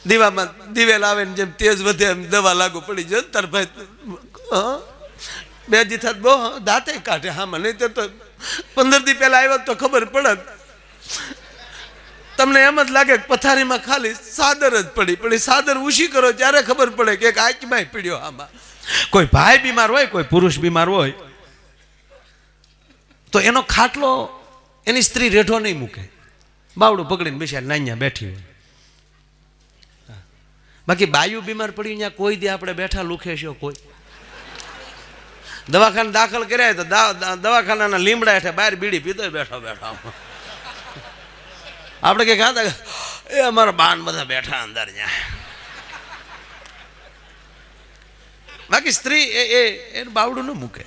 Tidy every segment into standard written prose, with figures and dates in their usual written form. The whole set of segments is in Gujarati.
દીવામાં દિવેલ આવે ને જેમ તેજ વધે એમ દવા લાગુ પડી જાય તાર ભાઈ બે દી થાત બહુ દાંતે કાઢે હામાં, નહીં તો 15 દી પહેલા આવ્યો તો ખબર પડે. તમને એમ જ લાગે કે પથારીમાં ખાલી સાદર જ પડી સાદર ઉછી કરો ત્યારે ખબર પડે કે આંચમાં પીડ્યો. આમાં કોઈ ભાઈ બીમાર હોય, કોઈ પુરુષ બીમાર હોય તો એનો ખાટલો એની સ્ત્રી રેઢો નહીં મૂકે, બાવડું પકડીને બેસી નાન્યા બેઠી હોય. બાકી બાયું બીમાર પડ્યું ત્યાં કોઈ દી આપણે બેઠા લુખે છે કોઈ? દવાખાને દાખલ કર્યા તો દવાખાનાના લીમડા હેઠે બહાર બીડી પીતો બેઠો બેઠો આપણે કે ખાતા એ અમારા બાન બધા બેઠા અંદર ત્યાં. બાકી સ્ત્રી એ બાવડું ન મૂકે.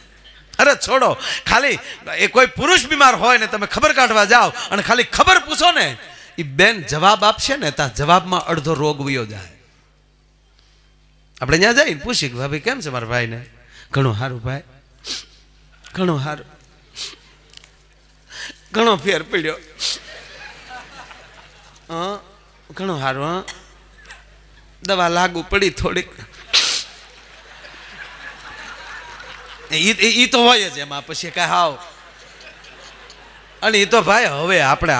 અરે છોડો, ખાલી એ કોઈ પુરુષ બીમાર હોય ને તમે ખબર કાઢવા જાઓ અને ખાલી ખબર પૂછો ને, એ બેન જવાબ આપશે ને ત્યાં જવાબમાં અડધો રોગ વયો જાય. આપણે ત્યાં જઈને પૂછી કે ભાભી કેમ છે મારા ભાઈને? ઘણું સારું ભાઈ, ઘણું સારું, ઘણો ફેર પડ્યો, ઘણું સારું, દવા લાગુ પડી થોડીક. ઈ તો હોય જ એમાં, પછી કઈ હાવ. અને એ તો ભાઈ હવે આપણે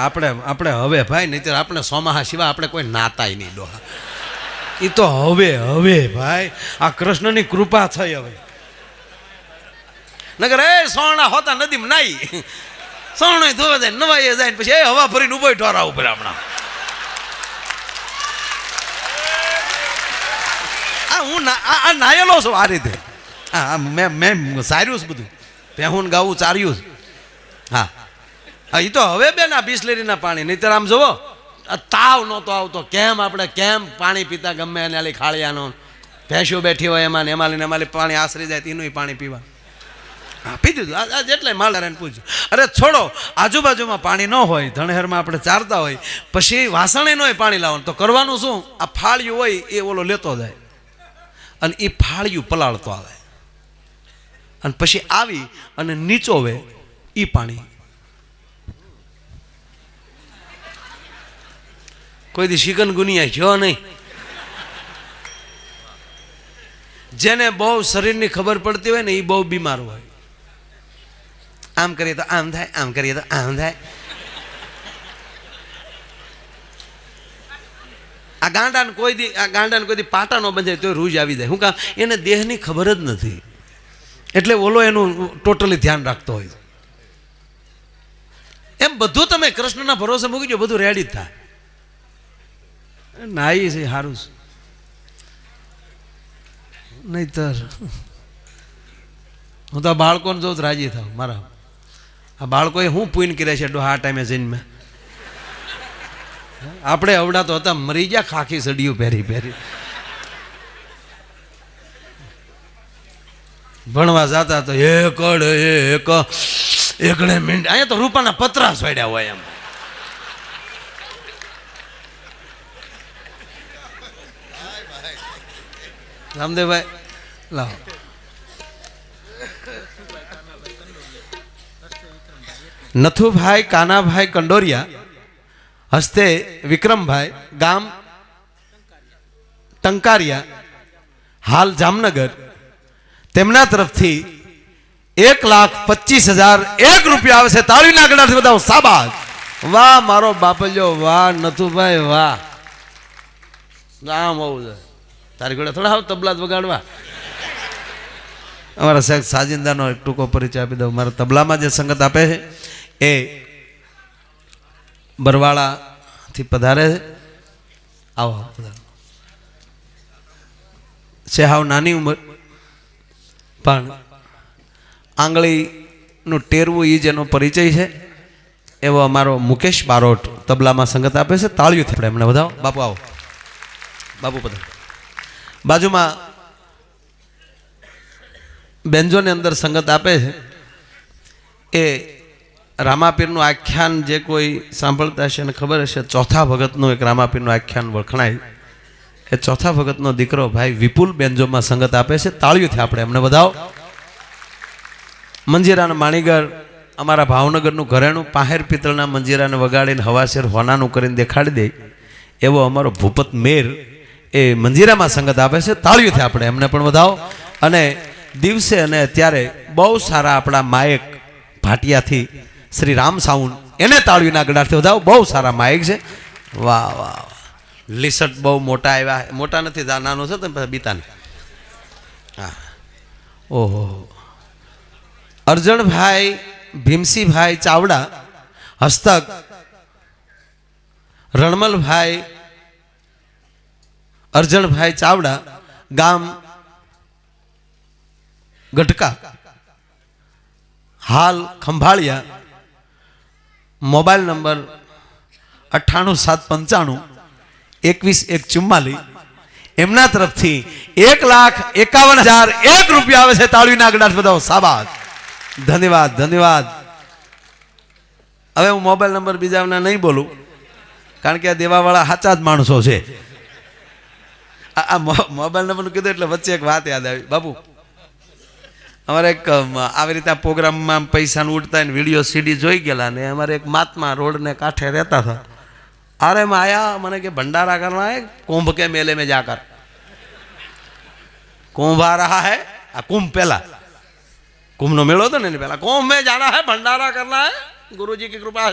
હવે ભાઈ નહીં આપણે સોમાહા સિવાય આપણે કોઈ નાતાય નહીં ડોહા. એ તો હવે ભાઈ આ કૃષ્ણની કૃપા થઈ. હવે નગર એ સોણા હોતા નદીમાં નાઈ સોણો ધોવા જાય નવાઈ જાય પછી એ હવા ભરીને ઉભો ઢોરા ઉપર આપણા. હું નાયેલો છું આ રીતે. હા મેં સાર્યું બધું પહેવું ગાવું ચાર્યું. હા એ તો હવે બેન આ બિસ્લેરીના પાણી, નહીતર આમ જુઓ તાવ નહોતો આવતો. કેમ આપણે કેમ પાણી પીતા ગમે એને આલી ખાળિયાનો ભેંસો બેઠી હોય એમાં ને એમાં પાણી આશરી જાય તેનું પાણી પીવા. હા પી દીધું. આ જેટલા માલધારાને પૂછ્યું. અરે છોડો, આજુબાજુમાં પાણી ન હોય, ધણહેરમાં આપણે ચારતા હોય, પછી વાસણે ન હોય પાણી લાવવાનું તો કરવાનું શું? આ ફાળિયું હોય એ ઓલો લેતો જાય અને એ ફાળિયું પલાળતો આવે અને પછી આવી અને નીચોવે એ પાણી. કોઈ દી ચિકનગુનિયા જો નહીં. જેને બહુ શરીરની ખબર પડતી હોય ને એ બહુ બીમાર હોય. આમ કરીએ તો આમ થાય, આમ કરીએ તો આમ થાય. આ ગાંડાને કોઈ દી પાટા ન બંધાય તો રૂજ આવી જાય. શું કામ? એને દેહની ખબર જ નથી એટલે ઓલો એનું ટોટલી ધ્યાન રાખતો હોય. એમ બધું તમે કૃષ્ણના ભરોસે મૂકી દો, બધું રેડી જ થાય. નાઈ છે સારું છે, નહીતર હું તો બાળકોને જોઉં તો રાજી થાવ. મારા આ બાળકોએ હું પૂન કર્યા છે આ ટાઈમે જઈને. આપણે અવડા તો હતા મરી ગયા ખાખી સડિયું પહેરી ભણવા જતા તો એકડે મિનિટ. અહીંયા તો રૂપાના પતરા સોડ્યા હોય એમ. રામદેવભાઈ લાવો. નથુભાઈ કાનાભાઈ કંડોરિયા, હસ્તે વિક્રમભાઈ, ગામ ટંકારિયા, હાલ જામનગર, તેમના તરફથી 1,25,001 રૂપિયા આવે છે. તાળીના ગણાથી બતાવો. શાબાશ, વાહ મારો બાપલ્યો, વાહ નથુભાઈ, વાહ. આમ હોવું જોઈએ. તારી ઘોડે થોડા આવ તબલા વગાડવા. અમારા સાહેબ સાજિંદાનો એક ટૂંકો પરિચય આપી દઉં. મારા તબલામાં જે સંગત આપે છે એ બરવાળાથી પધારે છે. આવો છે, હાવ નાની ઉંમર પણ આંગળીનું ટેરવું એ જેનો પરિચય છે એવો અમારો મુકેશ બારોટ તબલામાં સંગત આપે છે. તાળીઓથી આપણે એમને વધાવો. બાપુ આવો, બાપુ પધારો. બાજુમાં બેન્જોની અંદર સંગત આપે છે એ રામાપીરનું આખ્યાન જે કોઈ સાંભળતા હશે અને ખબર હશે, ચોથા ભગતનું એક રામાપીરનું આખ્યાન વખણાય. એ ચોથા ભગતનો દીકરો ભાઈ વિપુલ બેન્જોમાં સંગત આપે છે. તાળીઓથી આપણે એમને વધાવો. મંજીરાના માણીગર અમારા ભાવનગરનું ઘરેણું પાહેર પિત્તળના મંજીરાને વગાડીને હવાશેર હોનાનું કરીને દેખાડી દે એવો અમારો ભૂપત મેર એ મંજીરામાં સંગત આપે છે. તાળીઓથી આપણે એમને પણ વધાવો. અને દિવસે અને અત્યારે બહુ સારા આપણા માયક ભાટિયાથી શ્રી રામ સાઉન્ડ, એને તાળીઓના ગળાથી વધાવો. બહુ સારા માયક છે. વાહ વાહ. લીસટ બહુ મોટા આવ્યા. મોટા નથી, નાનો છે તમે બીતાને. હા. ઓહો. અરજણભાઈ ભીમસીભાઈ ચાવડા હસ્તક, રણમલભાઈ અરજણભાઈ ચાવડા ગામ ગઢકા, હાલ ખંભાળિયા, મોબાઈલ નંબર 987551 એમના તરફથી 1,51,001 રૂપિયા આવે છે. તાળીના ગળાથી બધાઓ શાબાશ. ધન્યવાદ ધન્યવાદ. હવે હું મોબાઈલ નંબર બીજાના નહીં બોલું, કારણ કે આ દેવાવાળા સાચા જ માણસો છે. આ મોબાઈલ નંબરનું કીધું એટલે વચ્ચે એક વાત યાદ આવી. બાપુ, અમારે એક આવી રીતે પ્રોગ્રામમાં પૈસાનું ઉઠતા ને વિડીયો સીડી જોઈ ગયેલા ને અમારે એક મહાત્મા રોડને કાંઠે રહેતા હતા. अरे मैं आया, मैंने कि भंडारा करना है, कुंभ के मेले में जाकर. कुंभ आ रहा है, कुंभ पहला, कुंभ नो मेलो तो नहीं पहला, कुंभ में जाना है, भंडारा करना है, गुरुजी की कृपा है.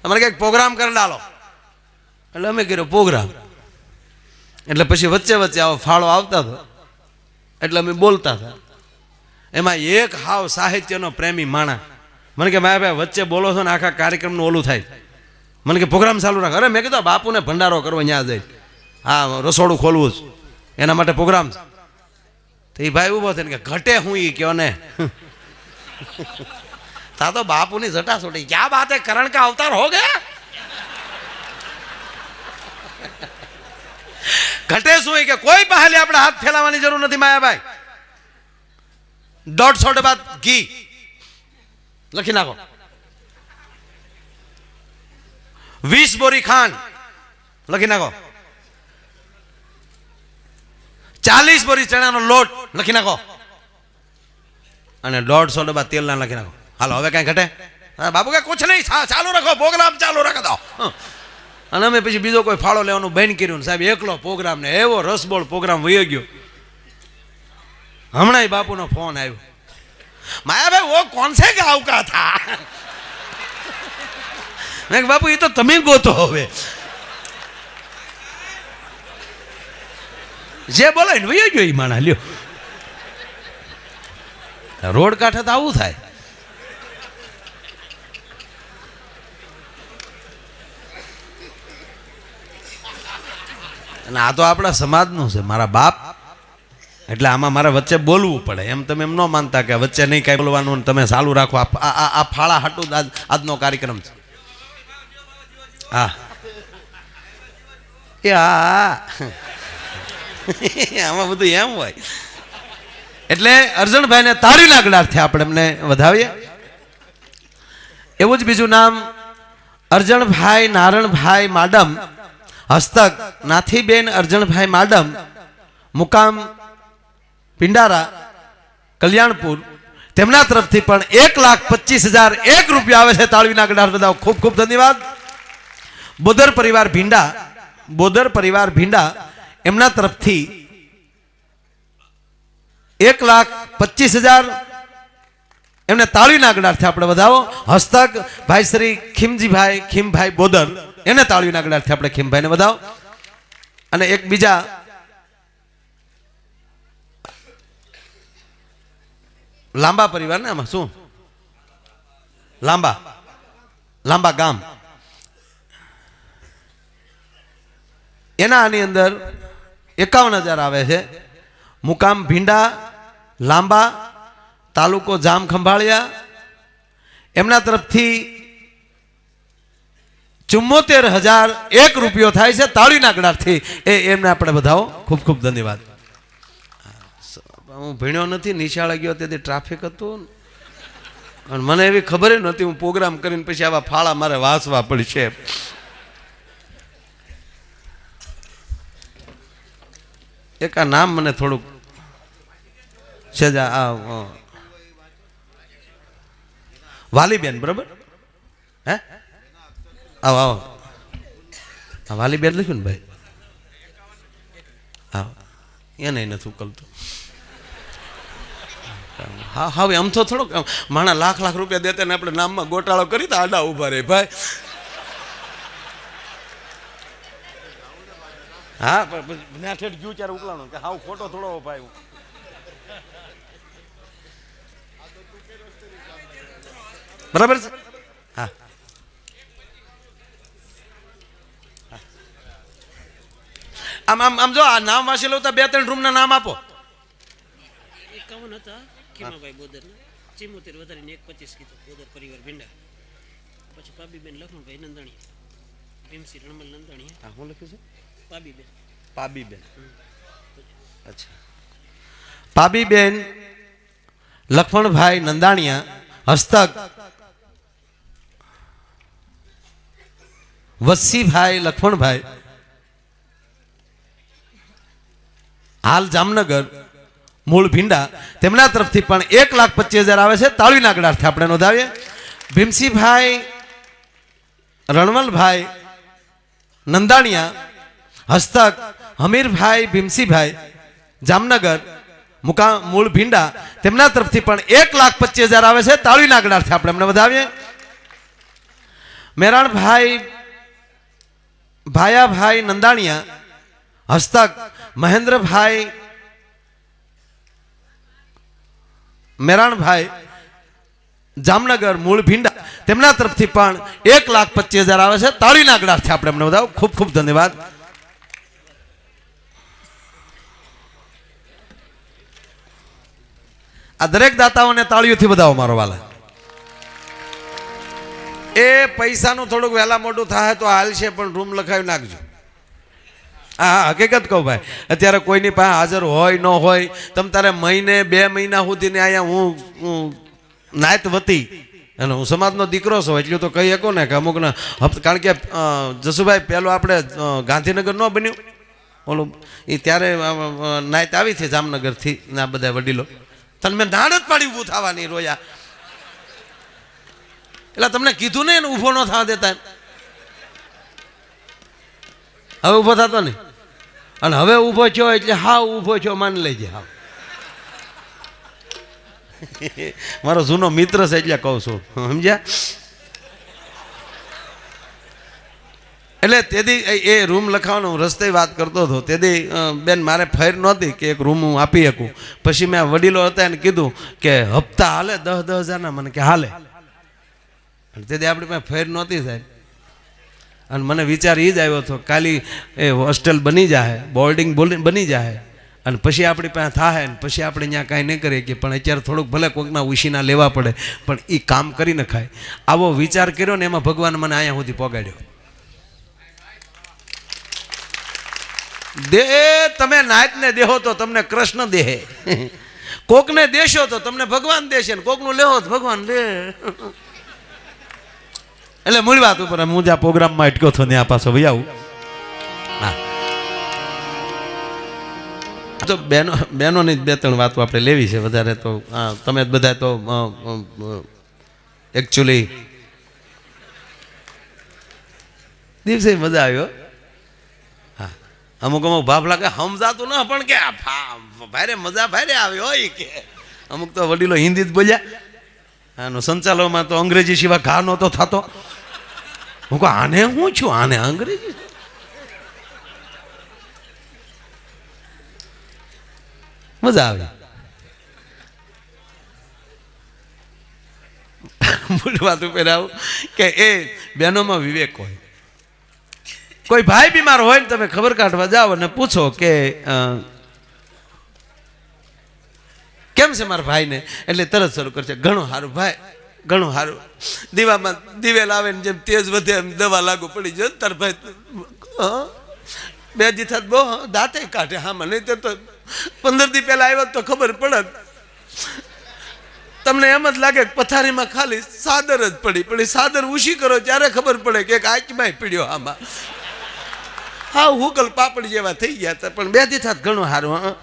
मैंने कि प्रोग्राम कर डालो. એટલે અમે કર્યો પ્રોગ્રામ. એટલે પછી વચ્ચે વચ્ચે આવો ફાળો આવતા હતો એટલે અમે બોલતા હતા. એમાં એક હાવ સાહિત્યનો પ્રેમી માણા મને કે મારા ભાઈ વચ્ચે બોલો છો ને આખા કાર્યક્રમનું ઓલું થાય. મને કે પ્રોગ્રામ ચાલુ રાખ. અરે મેં કીધું બાપુને ભંડારો કરવો ત્યાં જઈ, હા રસોડું ખોલવું છે એના માટે પ્રોગ્રામ છે. તો એ ભાઈ ઉભો થઈને કે ઘટે હું એ કયો ને તા તો બાપુની જટા છોટી, ક્યાં બાત હે, કરણ કા અવતાર હો ગયા. ઘટે શું કે કોઈ પહેલે આપણે હાથ ફેલાવાની જરૂર નથી માયાભાઈ. 150 ડબ્બા ઘી લખી નાખો, 20 બોરી ખાંડ લખી નાખો, 40 બોરી ચણાનો લોટ લખી નાખો અને 150 ડબ્બા તેલના લખી નાખો. હાલો હવે કઈ ઘટે? બાબુ કે કુછ નહીં, ચાલુ રાખો, પ્રોગ્રામ ચાલુ રાખી દો. અને અમે પછી બીજો કોઈ ફાળો લેવાનું બંધ કર્યું. સાહેબ એકલો પ્રોગ્રામ ને એવો રસબોળ પ્રોગ્રામ વયો ગયો. હમણાં બાપુનો ફોન આવ્યો, માયાભાઈ વો કોણ સે ગાँव का था. મેં બાપુ એ તો તમે ગોતો, હવે જે બોલાય ને વયો ગયો એ માણા લ્યો. રોડ કાંઠે તો આવું થાય. અને આ તો આપણા સમાજનું છે, મારા બાપ, એટલે આમાં મારે વચ્ચે બોલવું પડે. એમ તમે એમ ન માનતા કે વચ્ચે નહીં કાંઈ બોલવાનું, તમે ચાલુ રાખો. આ ફાળા હાટું આજનો કાર્યક્રમ છે. હા એ હા આમાં બધું એમ હોય. એટલે અરજણભાઈને તાળીના ગળાથી આપણે એમને વધાવીએ. એવું જ બીજું નામ અરજણભાઈ નારણભાઈ માડમ હસ્તક, નાથીબેન અરજણભાઈ માડમ, મુકામ પિંડારા કલ્યાણપુર, તેમના તરફથી પણ 1,25,001 રૂપિયા આવે છે. તાળીના ગળાથી બધા ખૂબ ખૂબ ધન્યવાદ. બોદર પરિવાર ભીંડા, બોદર પરિવાર ભીંડા એમના તરફથી 1,25,000 એમને તાળીના ગળાથી આપણે વધાવો. હસ્તક ભાઈ શ્રી ખીમભાઈ બોદર, એને તાળીના ગળાથી આપણે ખીમભાઈને વધાવો. અને એક બીજા લાંબા પરિવાર ને, આમાં શું લાંબા ગામ, એના આની અંદર 51,000 આવે છે. મુકામ ભીંડા લાંબા, તાલુકો જામ ખંભાળિયા, એમના તરફથી 74,001 રૂપિયો થાય છે. તાળીના ગળાથી એમને આપણે બધાઓ ખૂબ ખૂબ ધન્યવાદ. હું ભણ્યો નથી, નિશાળે ગયો તેથી ટ્રાફિક હતું અને મને એવી ખબર નહોતી. હું પ્રોગ્રામ કરીને પછી આવા ફાળા મારે વાંચવા પડશે. એક આ નામ મને થોડુંક છે, વાલીબેન, બરાબર? હે આવો વાલીબેન લખ્યું ને ભાઈ. હા એને નથી ઉકલતું. હા હવે આમ તો થોડોક માણા લાખ લાખ રૂપિયા દેતા ને આપણે નામમાં ગોટાળો કરી તો આડા ઉભા રહે ભાઈ. હા પણ ઠેઠ ગયું ત્યારે ઉકલાણો કે હાવ ખોટો થોડો ભાઈ. બરાબર છે. હા આમ આમ આમ જો આ નામ વાંચી લઉં તો 2-3 રૂમના નામ આપો. 51 હતા કિમાભાઈ બોદરના, 74 વધારીને 125 કીધું બોદર પરિવાર ભીંડા. પછી પાબીબેન લખમણભાઈ નંદાણી, ભીમસી રણમલ નંદાણી. હા હું લખ્યું છે પાબીબેન. પાબીબેન. અચ્છા પાબીબેન લખમણભાઈ નંદાણીયા હસ્તક વસ્સીભાઈ લખમણભાઈ હાલ જામનગર મૂળ ભીંડા તેમના તરફથી પણ 1,25,000 આવે છે. તાળીના ગળાથી આપણે નોંધાવીએ. ભીમસીભાઈ રણમલભાઈ નંદાણીયા હસ્તક હમીરભાઈ ભીમસીભાઈ જામનગર મૂળ ભીંડા તેમના તરફથી પણ 1,25,000 આવે છે. તાળીના ગળાથી આપણે એમને વધાવીએ. મેરાણભાઈ ભાયાભાઈ નંદાણીયા હસ્તક મહેન્દ્રભાઈ મેરાણભાઈ જામનગર મૂળ ભીંડા તેમના તરફથી પણ 1,25,000 આવે છે. તાળીના ગળાથી આપણે એમને વધાવો. ખૂબ ખૂબ ધન્યવાદ. આ દરેક દાતાઓને તાળીઓથી વધાવો મારો વાલા. એ પૈસાનું થોડુંક વહેલા મોટું થાય તો હાલશે પણ રૂમ લખાવી નાખજો. હા હકીકત કહું ભાઈ, અત્યારે કોઈની પાસે હાજર હોય ન હોય, તમ તારે મહિને 2 મહિના સુધીને અહીંયા હું નાયત વતી અને હું સમાજનો દીકરો છું એટલું તો કહી શકો ને કે અમુકને કારણ કે જસુભાઈ પહેલો આપણે ગાંધીનગર ન બન્યું ઓલું એ ત્યારે નાયત આવી છે જામનગરથી ના બધા વડીલો. તને મેં નાડ જ પાડી ઊભું થવાની રોયા. એટલે તમને કીધું ને એને ઊભો ન થવા દેતા. હવે ઊભો થતો નહીં અને હવે ઊભો થયો એટલે હા ઊભો થયો માની લેજે. હા મારો જૂનો મિત્ર છે એટલે કહું છું, સમજ્યા? એટલે તેથી એ રૂમ લખાવાનો હું રસ્તે વાત કરતો હતો. તેથી બેન મારે ફેર નહોતી કે એક રૂમ હું આપી શકું. પછી મેં વડીલો હતા એને કીધું કે હપ્તા હાલે 10,000 મને કે હાલે. તેથી આપણી પાસે ફેર નહોતી સાહેબ. અને મને વિચાર એ જ આવ્યો હતો ખાલી એ હોસ્ટેલ બની જાય, બોર્ડિંગ બની જાય અને પછી આપણી પાસે થાય ને પછી આપણે ત્યાં કાંઈ નહીં કરીએ કે પણ અત્યારે થોડુંક ભલે કોઈકના ઉશીના લેવા પડે પણ એ કામ કરી નખાય. આવો વિચાર કર્યો ને એમાં ભગવાન મને અહીંયા સુધી પહોંચાડ્યો. દેહ તમે નાયતને દેહો તો તમને કૃષ્ણ દેહે, કોકને દેશો તો તમને ભગવાન દેશે ને કોકનું લેહો તો ભગવાન લે. એટલે મૂળ વાત ઉપર હું જ્યાં પ્રોગ્રામમાં અટક્યો હતો ત્યાં પાછો ભાઈ આવું. હા તો બહેનોની 2-3 વાતો આપણે લેવી છે વધારે તો. તમે બધા તો એકચ્યુઅલી દિવસે મજા આવ્યો. હા અમુક ભાવ લાગે સમજાતું ન પણ કે ભારે મજા ભારે આવ્યો હોય કે અમુક તો વડીલો હિન્દી જ બોલ્યા. આનો સંચાલનમાં તો અંગ્રેજી સિવાય ઘા નહોતો થતો. હું કહું આને હું છું, આને અંગ્રેજી મજા આવી. મૂળ વાત ઉપર આવું કે એ બહેનોમાં વિવેક હોય. કોઈ ભાઈ બીમાર હોય ને તમે ખબર કાઢવા જાઓ અને પૂછો કે કેમ છે મારા ભાઈને, એટલે તરત શરૂ કરશે ઘણું સારું ભાઈ, ઘણું સારું. દીવામાં દિવેલ આવે ને જેમ તેજ વધે એમ દવા લાગુ પડી જાય. તાર ભાઈ 2 દી થાત બહુ દાંતે કાઢે. હા મને તો 15 દી પહેલા આવ્યો તો ખબર પડે. તમને એમ જ લાગે પથારીમાં ખાલી સાદર જ પડી સાદર ઉછી કરો ત્યારે ખબર પડે કે આંચમાં પીડ્યો. આમાં હા હુકલ પાપડ જેવા થઈ ગયા હતા પણ 2 દી થાત ઘણું સારું,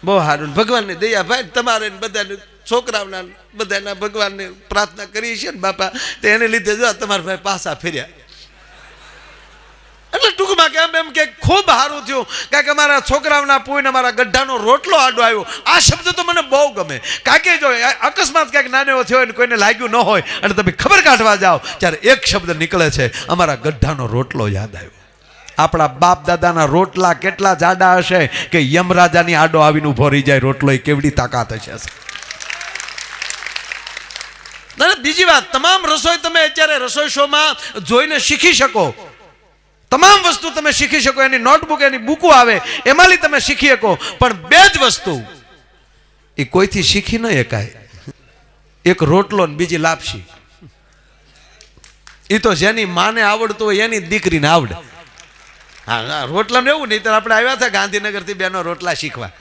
બહુ સારું. ભગવાનની દયા ભાઈ તમારે બધાને છોકરાઓના બધાના ભગવાનને પ્રાર્થના કરી છે ને બાપા તો એને લીધે જો તમારા ભાઈ પાછા ફેર્યા. એટલે ટૂંકમાં કેમ એમ કે ખૂબ સારું થયું કારણ કે અમારા છોકરાઓના પૂઈને અમારા ગઢાનો રોટલો આડો આવ્યો. આ શબ્દ તો મને બહુ ગમે. કારણ કે જો અકસ્માત ક્યાંક નાનો એવો થયો હોય ને કોઈને લાગ્યું ન હોય અને તમે ખબર કાઢવા જાઓ ત્યારે એક શબ્દ નીકળે છે, અમારા ગઢાનો રોટલો યાદ આવ્યો. આપણા બાપ દાદાના રોટલા કેટલા જાડા હશે કે યમરાજાની આડો આવીને ઉભો રહી જાય રોટલો, એ કેવડી તાકાત હશે. બીજી વાત, તમામ રસોઈ તમે અત્યારે રસોઈ શોમાં જોઈને શીખી શકો. તમામ વસ્તુ તમે શીખી શકો, એની નોટબુક એની બુકો આવે એમાંથી તમે શીખી શકો. પણ બે જ વસ્તુ એ કોઈથી શીખી ન શકાય, એક રોટલો ને બીજી લાપસી. એ તો જેની માને આવડતું હોય એની દીકરીને આવડે. હા, રોટલા ને એવું નહીં તો આપણે આવ્યા હતા ગાંધીનગરથી બેનો રોટલા શીખવા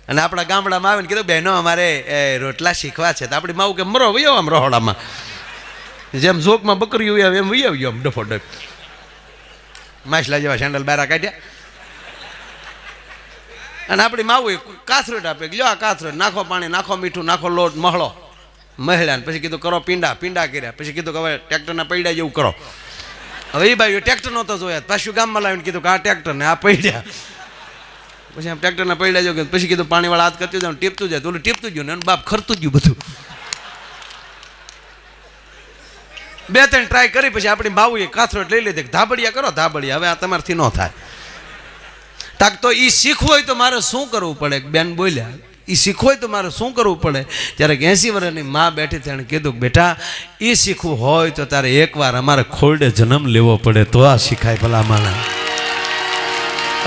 અને આપણા ગામડામાં આવીને કીધું બહેનો અમારે રોટલા શીખવા છે. તો આપણી માવું કે મરો વયો આમ રહોડામાં, જેમ ઝોકમાં બકરી હોય એમ વહી આવ્યો આમ ડફો ડફ. માછલા જેવા સેન્ડલ બારા કાઢ્યા અને આપણી માવું કાથરોટ આપે, લ્યો આ કાથરોટ, નાખો પાણી, નાખો મીઠું, નાખો લોટ, મહળો મહિલા. પછી કીધું કરો પીંડા, પીંડા કર્યા. પછી કીધું કે હવે ટ્રેક્ટરના પૈડા જેવું કરો. હવે એ ભાઈ ટ્રેક્ટર નહોતો જોયા, પાછું ગામમાં લાવીને કીધું કે આ ટ્રેક્ટર ને આ પૈડ્યા. પછી આમ ટ્રેક્ટરના પૈડા જો. પછી કીધું પાણીવાળા હાથ કરતું જાય, ટીપતું જાય, ઓલું ટીપતું ગયું ને બાપ ખરતું ગયું બધું. બે ત્રણ ટ્રાય કરી પછી આપણી માવું એ કાથરોટ લઈ લીધી, ધાબડિયા કરો ધાબડિયા, હવે આ તમારથી ન થાય. તાક તો એ શીખવું હોય તો મારે શું કરવું પડે? બેન બોલ્યા, એ શીખવું હોય તો મારે શું કરવું પડે? ત્યારે 80 વર્ષની મા બેઠી તેને કીધું બેટા એ શીખવું હોય તો તારે એકવાર અમારે ખોરડે જન્મ લેવો પડે તો આ શીખાય. ભલા માણા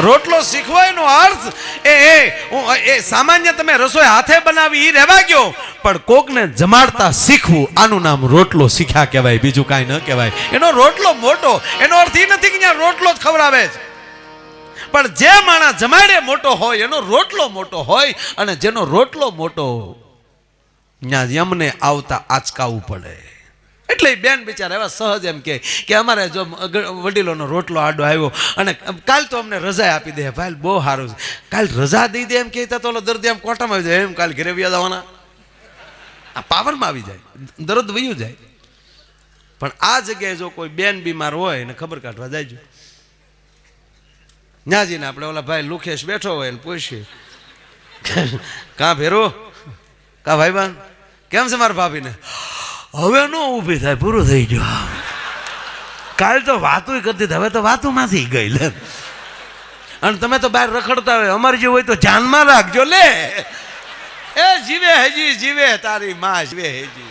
રોટલો શીખવાયનો અર્થ એ સામાન્ય તમે રસોઈ હાથે બનાવી એ રહેવા ગયો, પણ કોકને જમાડતા શીખવું, આનું નામ રોટલો શીખ્યા કહેવાય, બીજું કાંઈ ન કહેવાય. એનો રોટલો મોટો, એનો અર્થ એ નથી કે ત્યાં રોટલો જ ખવડાવે છે, પણ જે માણસ જમાડે મોટો હોય એનો રોટલો મોટો હોય, અને જેનો રોટલો મોટો ત્યાં યમને આવતા આચકાવું પડે. એટલે બેન બિચારા એવા સહજ એમ કે અમારે જો વડીલોનો રોટલો આડો આવ્યો અને કાલ તો અમને રજા આપી દે. ભાઈ બહુ સારું છે, કાલ રજા દઈ દે એમ કહેતા તો દર્દી આમ કોટામાં આવી જાય, એમ કાલ ઘરે વ્યા જવાના, આ પાવરમાં આવી જાય, દર્દ વયું જાય. પણ આ જગ્યાએ જો કોઈ બેન બીમાર હોય એને ખબર કાઢવા જાય, ન્યાજીને આપણે ઓલા ભાઈ લુખેશ બેઠો હોય એને પૂછીએ, કાં ભેરો, કાં ભાઈ બાન કેમ છે મારા ભાભીને? હવે નો ઊભી થાય, પૂરું થઈ ગયું. કાલ તો વાતું કરતી હતી, હવે તો વાતુંમાંથી ગઈ લે. અને તમે તો બહાર રખડતા હોય, અમારી જે હોય તો જાનમાં રાખજો લે. એ જીવે હજી જીવે, તારી માં જીવે હજી.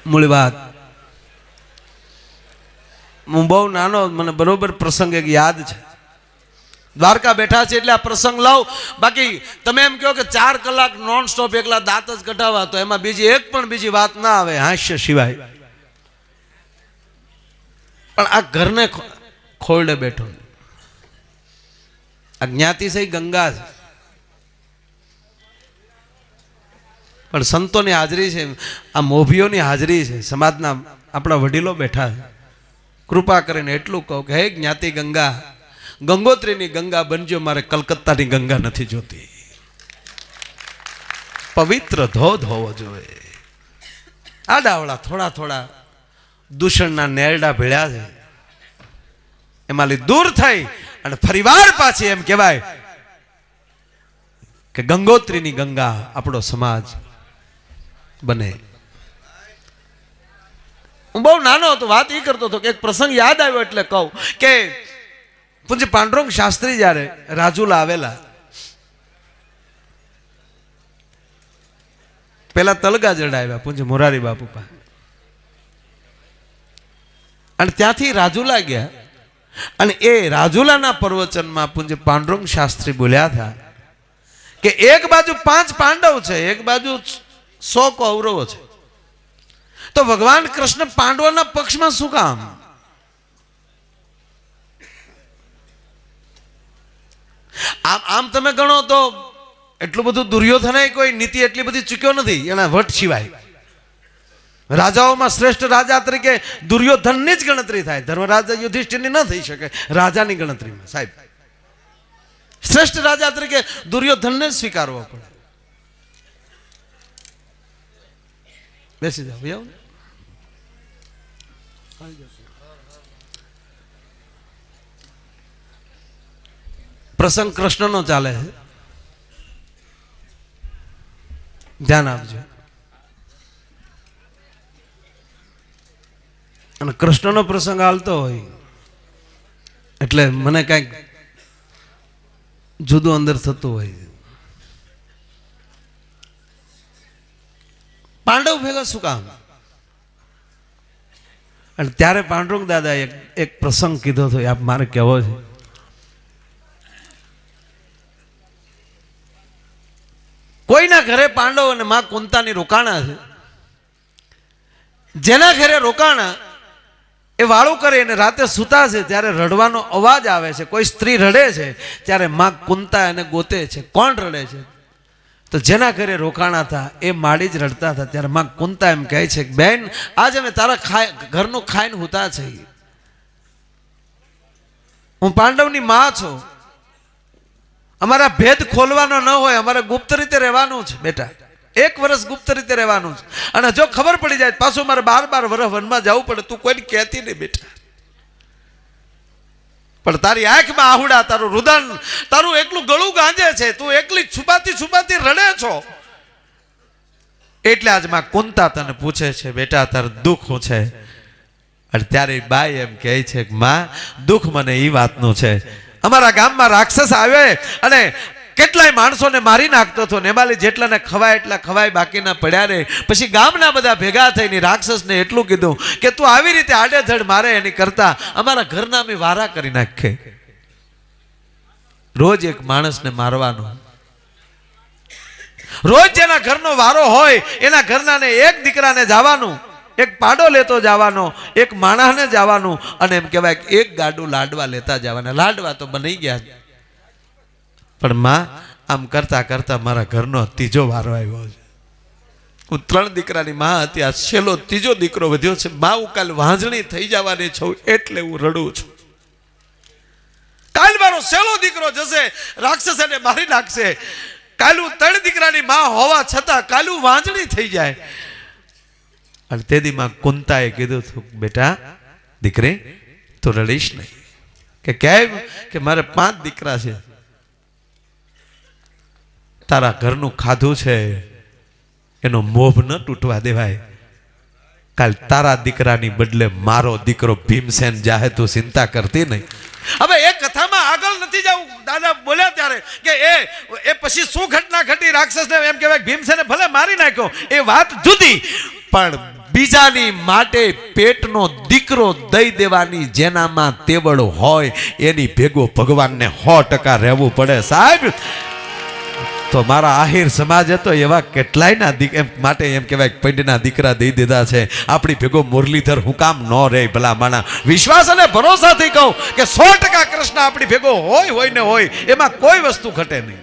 મૂળ વાત, હું બહુ નાનો, મને બરોબર પ્રસંગ એક યાદ છે. દ્વારકા બેઠા છે એટલે આ પ્રસંગ લાવ. બાકી તમે એમ કહો કે 4 કલાક નોન સ્ટોપ એકલા દાંત જ કઢાવવા, તો એમાં બીજી એક પણ બીજી વાત ના આવે હાસ્ય સિવાય. પણ આ ઘરને ખોરડે બેઠો, આ જ્ઞાતિ સહી ગંગા છે, પણ સંતોની હાજરી છે, આ મોભીઓની હાજરી છે, સમાજના આપણા વડીલો બેઠા છે. કૃપા કરીને એટલું કહું કે હે જ્ઞાતિ ગંગા, ગંગોત્રીની ગંગા બનજો, મારે કલકત્તાની ગંગા નથી જોતી. પવિત્ર ધોધ હોવો જોઈએ. આડાવડા થોડા થોડા દૂષણના નેરડા ભેળ્યા છે, એમાંથી દૂર થઈ અને ફરીવાર પાછી એમ કહેવાય કે ગંગોત્રીની ગંગા આપણો સમાજ બને. હું બહુ નાનો હતો, વાત એ કરતો હતો કે એક પ્રસંગ યાદ આવ્યો એટલે કહું કે પૂજ્ય પાંડુરંગ શાસ્ત્રી જ્યારે રાજુલા આવેલા, પેલા તલગા જડાવ્યા પૂજ્ય મોરારી બાપુ પાસે, અને ત્યાંથી રાજુલા ગયા. અને એ રાજુલાના પ્રવચનમાં પૂજ્ય પાંડુરંગ શાસ્ત્રી બોલ્યા હતા કે એક બાજુ 5 પાંડવ છે, એક બાજુ 100 કૌરવો છે, તો ભગવાન કૃષ્ણ પાંડવોના પક્ષમાં શું કામ? આમ તમે ગણો તો એટલું બધું દુર્યોધને કોઈ નીતિ એટલી બધી ચૂક્યો નથી એના વટ સિવાય. રાજાઓમાં શ્રેષ્ઠ રાજા તરીકે દુર્યોધનની જ ગણતરી થાય. ધર્મરાજા યુધિષ્ઠિરની ન થઈ શકે રાજાની ગણતરીમાં. સાહેબ, શ્રેષ્ઠ રાજા તરીકે દુર્યોધનને જ સ્વીકારવો પડે. બેસી જાઓ ભાઈ. પ્રસંગ કૃષ્ણનો ચાલે છે, ધ્યાન આપજો. અને કૃષ્ણનો પ્રસંગ હાલતો હોય એટલે મને કઈક જુદું અંદર થતું હોય. પાંડવ ભેગા શું કામ? અને ત્યારે પાંડુરંગ દાદા એક પ્રસંગ કીધો હતો, આપ મારે કહેવો છે. કોઈના ઘરે પાંડવ અને માં કુંતાની રોકાણા છે. જેના ઘરે રોકાણા એ વાળું કરે અને રાતે સૂતા છે ત્યારે રડવાનો અવાજ આવે છે. કોઈ સ્ત્રી રડે છે ત્યારે માં કુંતા એને ગોતે છે. કોણ રડે છે? તો જેના ઘરે રોકાણા હતા એ માડી જ રડતા હતા. ત્યારે માં કુંતા એમ કહે છે કે બેન, આજે અમે તારા ઘરનું ખાઈને હુતા છે. હું પાંડવની માં છું. અમારા ભેદ ખોલવાનો ન હોય, અમારે ગુપ્ત રીતે રહેવાનું છે બેટા. 1 વર્ષ ગુપ્ત રીતે રહેવાનું છે. અને જો ખબર પડી જાય પાછું મારે 12 વર્ષ વનમાં જવું પડે. તું કોઈને કહેતી નહીં બેટા. પણ તારી આંખમાં આહુડા, તારું રુદન, તારું એકલું ગળું ગાંજે છે. તું એકલી છુપાતી છુપાતી રડે છો. એટલે આજ માં કુંતા તને પૂછે છે બેટા તારું દુઃખ શું છે? અને ત્યારે બાઈ એમ કહે છે કે માં, દુઃખ મને એ વાતનું છે, અમારા ગામમાં રાક્ષસ આવે અને કેટલાય માણસોને મારી નાખતો હતો. નેમાલી જેટલાને ખવાય એટલા ખવાય, બાકીના પડ્યા રે. પછી ગામના બધા ભેગા થઈને રાક્ષસને એટલું કીધું કે તું આવી રીતે આડેધડ મારે એની કરતા અમારા ઘરના અમે વારા કરી નાખે. રોજ એક માણસને મારવાનો. રોજ જેના ઘરનો વારો હોય એના ઘરનાને એક દીકરાને જવાનું, એક પાડો લેતો જવાનો, એક માણસને જવાનું, અને એમ કહેવાય કે એક ગાડું લાડવા લેતા જવાના. લાડવા તો બની ગયા, પણ માં આમ કરતા કરતા મારા ઘરનો ત્રીજો વારો આવ્યો છે. હું 3 દીકરાની માં હતી, આ છેલ્લો ત્રીજો દીકરો વધ્યો છે. માં હું કાલ વાંજણી થઈ જવાની છું એટલે હું રડું છું. કાલ મારો છેલ્લો દીકરો જશે, રાક્ષસ એને મારી નાખશે. કાલ હું 3 દીકરાની માં હોવા છતાં કાલ હું વાંજણી થઈ જાય. અને તેથી માં કુંતાએ કીધું હતું બેટા દીકરી તું રડીશ નહીં. કે કેમ? કે મારે 5 દીકરા છે. તારા ઘરનું ખાધું છે એનો મોભ ન તૂટવા દેવાય. કાલ તારા દીકરાની બદલે મારો દીકરો ભીમસેન જાહે, તું ચિંતા કરતી નહીં. હવે એ કથામાં આગળ નથી જવું. દાદા બોલ્યા ત્યારે કે એ પછી શું ઘટના ઘટી? રાક્ષસને એમ કહેવાય ભીમસેને ભલે મારી નાખ્યો, એ વાત જુદી, પણ બીજાની માટે પેટનો દીકરો દઈ દેવાની જેનામાં તેવડ હોય એની ભેગો ભગવાનને 100% રહેવું પડે સાહેબ. તો મારા આહિર સમાજે તો એવા કેટલાયના માટે એમ કહેવાય પંડના દીકરા દઈ દીધા છે. આપણી ભેગો મુરલીધર હું કામ ન રહે? ભલા માણા વિશ્વાસ અને ભરોસાથી કહું કે 100% કૃષ્ણ આપણી ભેગો હોય ને હોય, એમાં કોઈ વસ્તુ ઘટે નહીં.